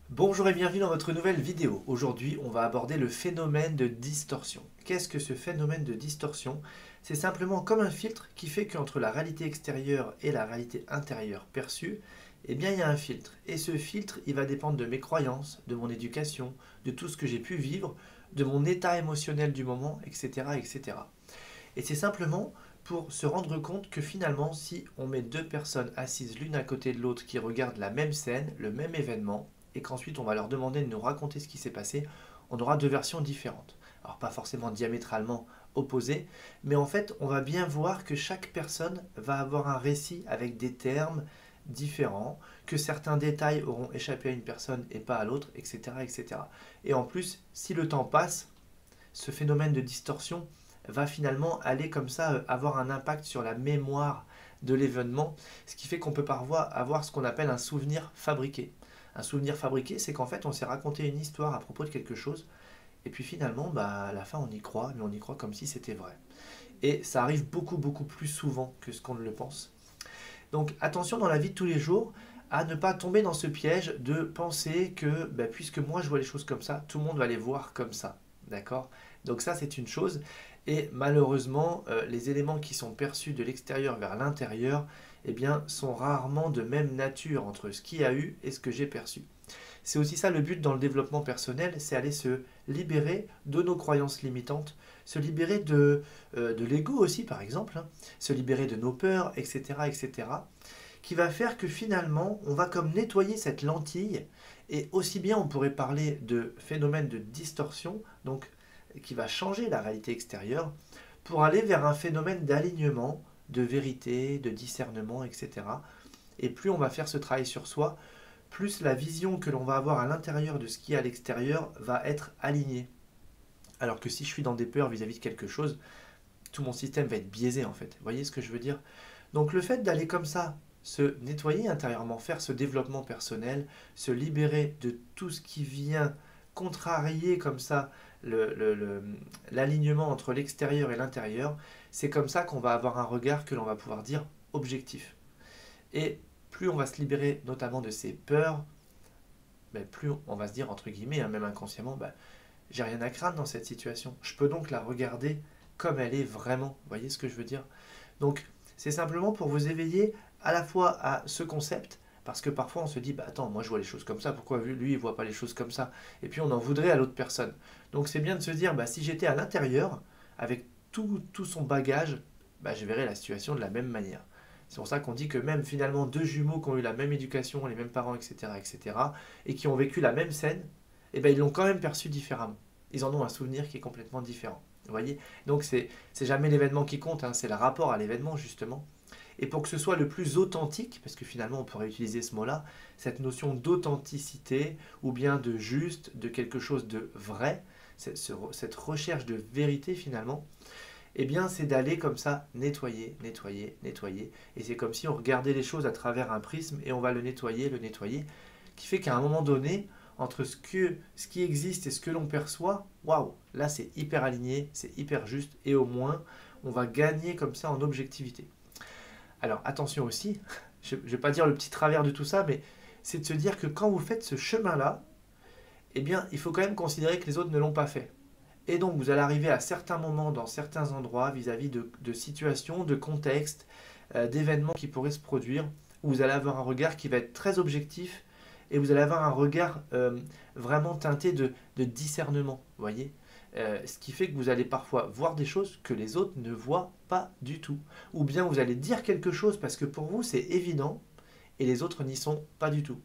Bonjour et bienvenue dans votre nouvelle vidéo. Aujourd'hui, on va aborder le phénomène de distorsion. Qu'est-ce que ce phénomène de distorsion? C'est simplement comme un filtre qui fait qu'entre la réalité extérieure et la réalité intérieure perçue, eh bien, il y a un filtre. Et ce filtre, il va dépendre de mes croyances, de mon éducation, de tout ce que j'ai pu vivre, de mon état émotionnel du moment, etc., etc. Et c'est simplement pour se rendre compte que finalement, si on met deux personnes assises l'une à côté de l'autre qui regardent la même scène, le même événement, et qu'ensuite on va leur demander de nous raconter ce qui s'est passé, on aura deux versions différentes. Alors pas forcément diamétralement opposées, mais en fait on va bien voir que chaque personne va avoir un récit avec des termes différents, que certains détails auront échappé à une personne et pas à l'autre, etc., etc. Et en plus, si le temps passe, ce phénomène de distorsion va finalement aller comme ça avoir un impact sur la mémoire de l'événement, ce qui fait qu'on peut parfois avoir ce qu'on appelle un souvenir fabriqué. Un souvenir fabriqué, c'est qu'en fait on s'est raconté une histoire à propos de quelque chose, et puis finalement, à la fin on y croit, mais on y croit comme si c'était vrai. Et ça arrive beaucoup beaucoup plus souvent que ce qu'on ne le pense. Donc attention dans la vie de tous les jours à ne pas tomber dans ce piège de penser que puisque moi je vois les choses comme ça, tout le monde va les voir comme ça. D'accord? Donc ça c'est une chose. Et malheureusement, les éléments qui sont perçus de l'extérieur vers l'intérieur, eh bien, sont rarement de même nature entre ce qu'il y a eu et ce que j'ai perçu. C'est aussi ça le but dans le développement personnel, c'est aller se libérer de nos croyances limitantes, se libérer de l'ego aussi par exemple, hein, se libérer de nos peurs, etc., etc., qui va faire que finalement on va comme nettoyer cette lentille, et aussi bien on pourrait parler de phénomène de distorsion, donc qui va changer la réalité extérieure, pour aller vers un phénomène d'alignement, de vérité, de discernement, etc. Et plus on va faire ce travail sur soi, plus la vision que l'on va avoir à l'intérieur de ce qui est à l'extérieur va être alignée. Alors que si je suis dans des peurs vis-à-vis de quelque chose, tout mon système va être biaisé en fait. Vous voyez ce que je veux dire? Donc le fait d'aller comme ça, se nettoyer intérieurement, faire ce développement personnel, se libérer de tout ce qui vient contrarier comme ça l'alignement entre l'extérieur et l'intérieur, c'est comme ça qu'on va avoir un regard que l'on va pouvoir dire objectif. Et plus on va se libérer notamment de ces peurs, plus on va se dire, entre guillemets, hein, même inconsciemment, j'ai rien à craindre dans cette situation. Je peux donc la regarder comme elle est vraiment. Vous voyez ce que je veux dire? Donc, c'est simplement pour vous éveiller à la fois à ce concept, parce que parfois on se dit, attends, moi je vois les choses comme ça, pourquoi lui il voit pas les choses comme ça? Et puis on en voudrait à l'autre personne. Donc c'est bien de se dire, si j'étais à l'intérieur, avec tout son bagage, je verrais la situation de la même manière. C'est pour ça qu'on dit que même finalement deux jumeaux qui ont eu la même éducation, les mêmes parents, etc., etc., et qui ont vécu la même scène, ils l'ont quand même perçu différemment. Ils en ont un souvenir qui est complètement différent. Vous voyez? Donc c'est jamais l'événement qui compte, hein, c'est le rapport à l'événement justement. Et pour que ce soit le plus authentique, parce que finalement on pourrait utiliser ce mot-là, cette notion d'authenticité, ou bien de juste, de quelque chose de vrai, cette recherche de vérité finalement, eh bien c'est d'aller comme ça nettoyer, nettoyer, nettoyer. Et c'est comme si on regardait les choses à travers un prisme et on va le nettoyer, qui fait qu'à un moment donné, entre ce qui existe et ce que l'on perçoit, waouh, là c'est hyper aligné, c'est hyper juste, et au moins on va gagner comme ça en objectivité. Alors attention aussi, je ne vais pas dire le petit travers de tout ça, mais c'est de se dire que quand vous faites ce chemin-là, eh bien il faut quand même considérer que les autres ne l'ont pas fait. Et donc vous allez arriver à certains moments, dans certains endroits, vis-à-vis de situations, de contextes, d'événements qui pourraient se produire, où vous allez avoir un regard qui va être très objectif, et vous allez avoir un regard vraiment teinté de discernement, vous voyez. Ce qui fait que vous allez parfois voir des choses que les autres ne voient pas du tout. Ou bien vous allez dire quelque chose parce que pour vous c'est évident, et les autres n'y sont pas du tout.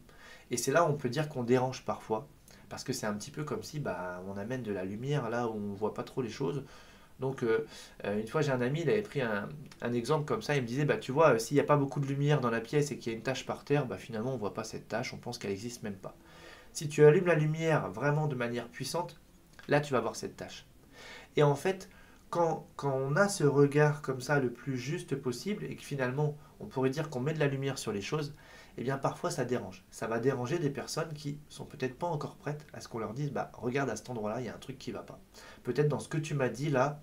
Et c'est là où on peut dire qu'on dérange parfois, parce que c'est un petit peu comme si on amène de la lumière là où on ne voit pas trop les choses. Donc une fois j'ai un ami, il avait pris un exemple comme ça, il me disait, tu vois, s'il n'y a pas beaucoup de lumière dans la pièce et qu'il y a une tache par terre, finalement on ne voit pas cette tache, on pense qu'elle n'existe même pas. Si tu allumes la lumière vraiment de manière puissante, là tu vas voir cette tache. Et en fait, quand on a ce regard comme ça le plus juste possible, et que finalement on pourrait dire qu'on met de la lumière sur les choses, eh bien parfois ça dérange. Ça va déranger des personnes qui sont peut-être pas encore prêtes à ce qu'on leur dise, regarde à cet endroit-là, il y a un truc qui va pas. Peut-être dans ce que tu m'as dit là,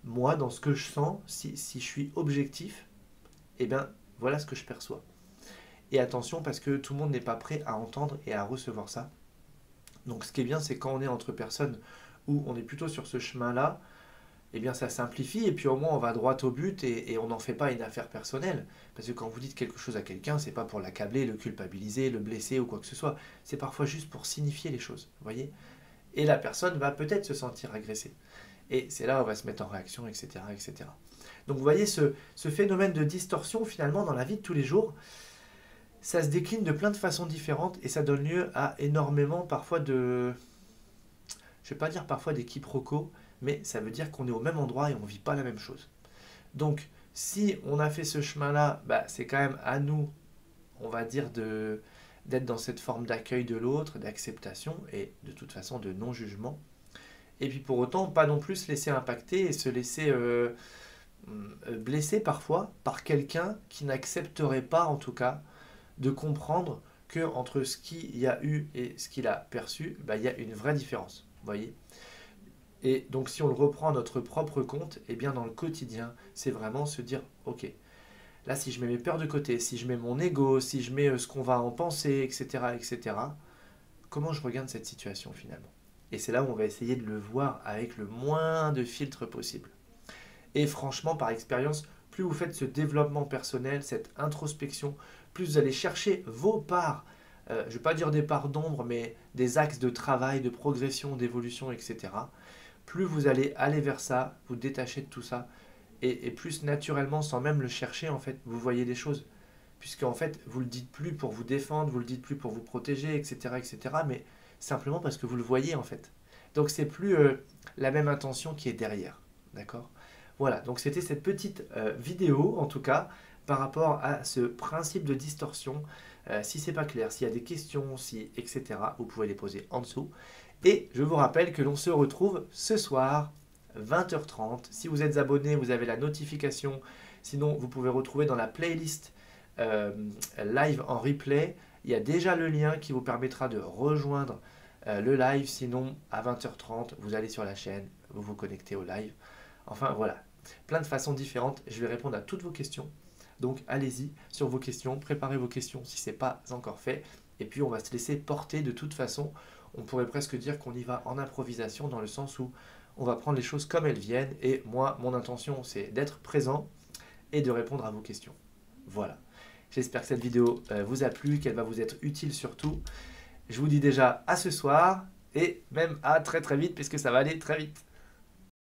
moi dans ce que je sens, si je suis objectif, eh bien voilà ce que je perçois. Et attention parce que tout le monde n'est pas prêt à entendre et à recevoir ça. Donc ce qui est bien, c'est quand on est entre personnes où on est plutôt sur ce chemin-là, eh bien ça simplifie et puis au moins on va droit au but et on n'en fait pas une affaire personnelle. Parce que quand vous dites quelque chose à quelqu'un, c'est pas pour l'accabler, le culpabiliser, le blesser ou quoi que ce soit. C'est parfois juste pour signifier les choses, vous voyez. Et la personne va peut-être se sentir agressée. Et c'est là où on va se mettre en réaction, etc. etc. Donc vous voyez, ce phénomène de distorsion finalement dans la vie de tous les jours, ça se décline de plein de façons différentes et ça donne lieu à énormément parfois de... Je ne vais pas dire parfois des quiproquos, mais ça veut dire qu'on est au même endroit et on ne vit pas la même chose. Donc si on a fait ce chemin-là, bah, c'est quand même à nous, on va dire, d'être dans cette forme d'accueil de l'autre, d'acceptation et de toute façon de non-jugement. Et puis pour autant, pas non plus se laisser impacter et se laisser blesser parfois par quelqu'un qui n'accepterait pas en tout cas de comprendre que entre ce qu'il y a eu et ce qu'il a perçu, bah, il y a une vraie différence. Vous voyez. Et donc si on le reprend à notre propre compte, eh bien dans le quotidien, c'est vraiment se dire, ok, là si je mets mes peurs de côté, si je mets mon ego, si je mets ce qu'on va en penser, etc., comment je regarde cette situation finalement? Et c'est là où on va essayer de le voir avec le moins de filtres possible. Et franchement, par expérience, plus vous faites ce développement personnel, cette introspection, plus vous allez chercher vos parts, je ne vais pas dire des parts d'ombre, mais des axes de travail, de progression, d'évolution, etc. Plus vous allez aller vers ça, vous détacher de tout ça, et plus naturellement, sans même le chercher, en fait, vous voyez les choses. Puisque en fait, vous ne le dites plus pour vous défendre, vous ne le dites plus pour vous protéger, etc., mais simplement parce que vous le voyez, en fait. Donc c'est plus la même intention qui est derrière. D'accord? Voilà, donc c'était cette petite vidéo, en tout cas, par rapport à ce principe de distorsion. Si c'est pas clair, s'il y a des questions, si, etc., vous pouvez les poser en dessous. Et je vous rappelle que l'on se retrouve ce soir, 20h30. Si vous êtes abonné, vous avez la notification. Sinon, vous pouvez retrouver dans la playlist live en replay. Il y a déjà le lien qui vous permettra de rejoindre le live. Sinon, à 20h30, vous allez sur la chaîne, vous vous connectez au live. Enfin, voilà. Plein de façons différentes. Je vais répondre à toutes vos questions. Donc, allez-y sur vos questions. Préparez vos questions si ce n'est pas encore fait. Et puis, on va se laisser porter de toute façon. On pourrait presque dire qu'on y va en improvisation dans le sens où on va prendre les choses comme elles viennent. Et moi, mon intention, c'est d'être présent et de répondre à vos questions. Voilà. J'espère que cette vidéo vous a plu, qu'elle va vous être utile surtout. Je vous dis déjà à ce soir et même à très très vite puisque ça va aller très vite.